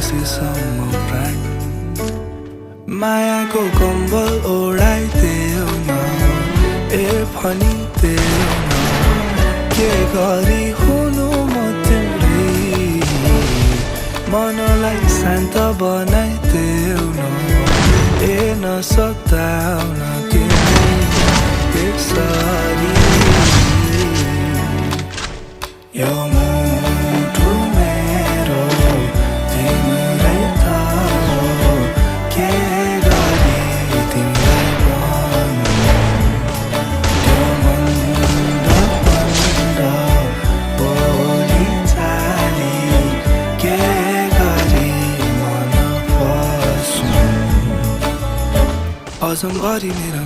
बसेसम्म प्राण मायाको कम्बल ओढाइदेऊ न ए भनिदेऊ न के गरी हुनु म तिम्रै मनलाई शान्त बनाइदेऊ न ए नसताउन तिमी यसरी यो मुटु मेरो तिम्रै त हो के गरी तिमीलाई भन्नु त्यो मन्द बोली चाली के गरी मन पर्छु अझ गरी मेरो